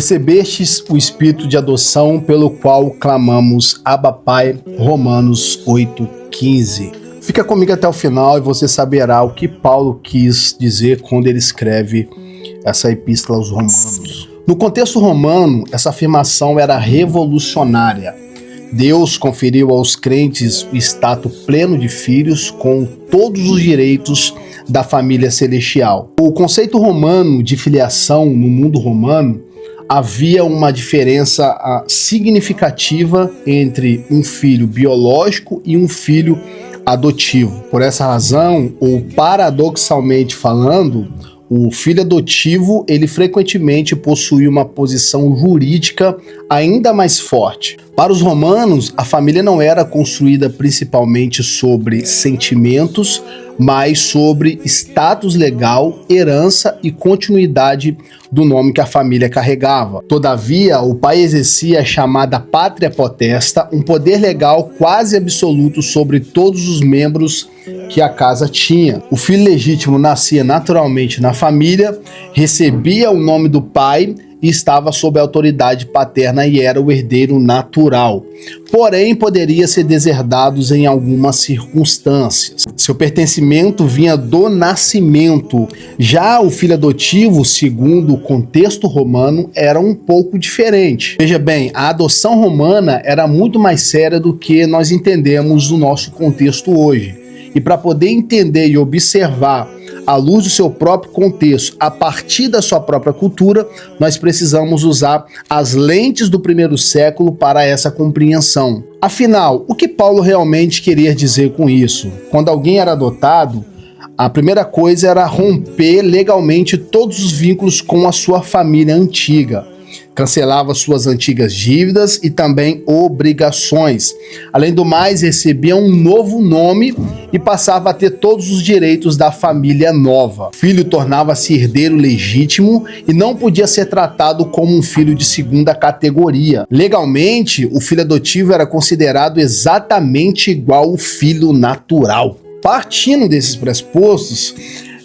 Recebestes o espírito de adoção pelo qual clamamos Abba Pai, Romanos 8,15. Fica comigo até o final e você saberá o que Paulo quis dizer quando ele escreve essa epístola aos Romanos. No contexto romano, essa afirmação era revolucionária. Deus conferiu aos crentes o status pleno de filhos com todos os direitos da família celestial. O conceito romano de filiação no mundo romano havia uma diferença significativa entre um filho biológico e um filho adotivo. Por essa razão, ou paradoxalmente falando, o filho adotivo, ele frequentemente possuía uma posição jurídica ainda mais forte. Para os romanos, a família não era construída principalmente sobre sentimentos, mas sobre status legal, herança e continuidade do nome que a família carregava. Todavia, o pai exercia a chamada pátria potesta, um poder legal quase absoluto sobre todos os membros que a casa tinha. O filho legítimo nascia naturalmente na família, recebia o nome do pai e estava sob a autoridade paterna e era o herdeiro natural. Porém, poderia ser deserdado em algumas circunstâncias. Seu pertencimento vinha do nascimento. Já o filho adotivo, segundo o contexto romano, era um pouco diferente. Veja bem, a adoção romana era muito mais séria do que nós entendemos no nosso contexto hoje. E para poder entender e observar à luz do seu próprio contexto, a partir da sua própria cultura, nós precisamos usar as lentes do primeiro século para essa compreensão. Afinal, o que Paulo realmente queria dizer com isso? Quando alguém era adotado, a primeira coisa era romper legalmente todos os vínculos com a sua família antiga. Cancelava suas antigas dívidas e também obrigações. Além do mais, recebia um novo nome e passava a ter todos os direitos da família nova. O filho tornava-se herdeiro legítimo e não podia ser tratado como um filho de segunda categoria. Legalmente, o filho adotivo era considerado exatamente igual ao filho natural. Partindo desses pressupostos,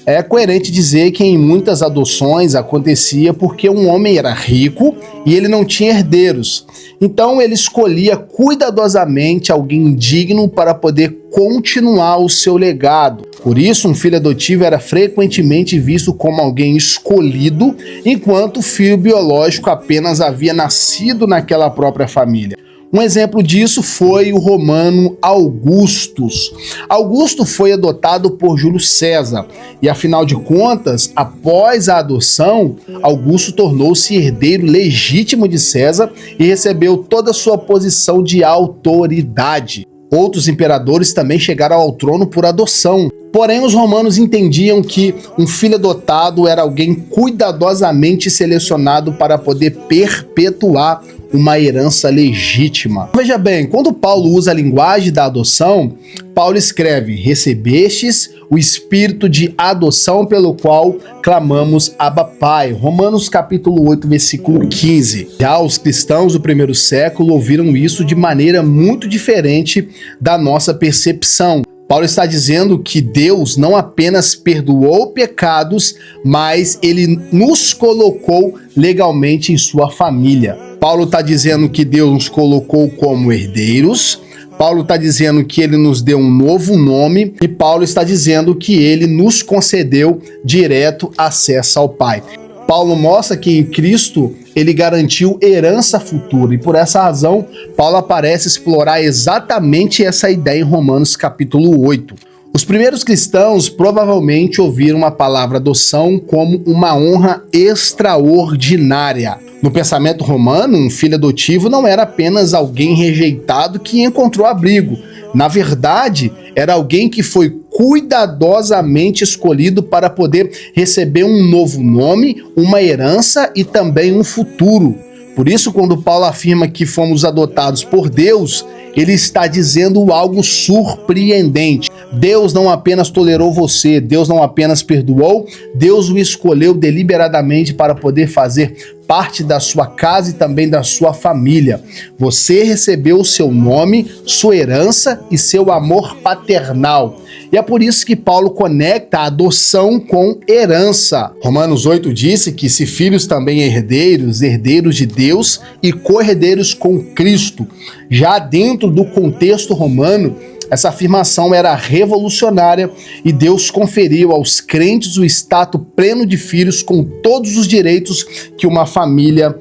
é coerente dizer que em muitas adoções acontecia porque um homem era rico e ele não tinha herdeiros. Então ele escolhia cuidadosamente alguém digno para poder continuar o seu legado. Por isso, um filho adotivo era frequentemente visto como alguém escolhido, enquanto o filho biológico apenas havia nascido naquela própria família. Um exemplo disso foi o romano Augustus. Augusto foi adotado por Júlio César e, afinal de contas, após a adoção, Augusto tornou-se herdeiro legítimo de César e recebeu toda a sua posição de autoridade. Outros imperadores também chegaram ao trono por adoção. Porém, os romanos entendiam que um filho adotado era alguém cuidadosamente selecionado para poder perpetuar uma herança legítima. Veja bem, quando Paulo usa a linguagem da adoção, Paulo escreve: recebestes o espírito de adoção pelo qual clamamos Abba Pai. Romanos capítulo 8, versículo 15. Já os cristãos do primeiro século ouviram isso de maneira muito diferente da nossa percepção. Paulo está dizendo que Deus não apenas perdoou pecados, mas ele nos colocou legalmente em sua família. Paulo está dizendo que Deus nos colocou como herdeiros. Paulo está dizendo que ele nos deu um novo nome e Paulo está dizendo que ele nos concedeu direto acesso ao Pai. Paulo mostra que em Cristo ele garantiu herança futura e por essa razão Paulo aparece explorar exatamente essa ideia em Romanos capítulo 8. Os primeiros cristãos provavelmente ouviram a palavra adoção como uma honra extraordinária. No pensamento romano, um filho adotivo não era apenas alguém rejeitado que encontrou abrigo. Na verdade, era alguém que foi cuidadosamente escolhido para poder receber um novo nome, uma herança e também um futuro. Por isso, quando Paulo afirma que fomos adotados por Deus, ele está dizendo algo surpreendente. Deus não apenas tolerou você, Deus não apenas perdoou, Deus o escolheu deliberadamente para poder fazer parte da sua casa e também da sua família. Você recebeu o seu nome, sua herança e seu amor paternal. E é por isso que Paulo conecta a adoção com herança. Romanos 8 disse que se filhos também herdeiros, herdeiros de Deus e co-herdeiros com Cristo. Já dentro do contexto romano, essa afirmação era revolucionária e Deus conferiu aos crentes o status pleno de filhos com todos os direitos que uma família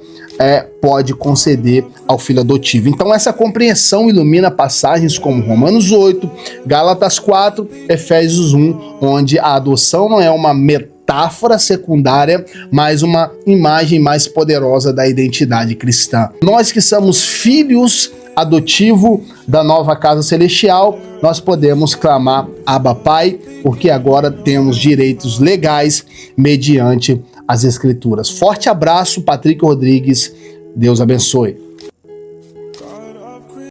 pode conceder ao filho adotivo. Então essa compreensão ilumina passagens como Romanos 8, Gálatas 4, Efésios 1, onde a adoção não é uma metáfora secundária, mas uma imagem mais poderosa da identidade cristã. Nós que somos filhos adotivo da nova casa celestial, nós podemos clamar Abba Pai, porque agora temos direitos legais mediante as Escrituras. Forte abraço, Patrick Rodrigues. Deus abençoe.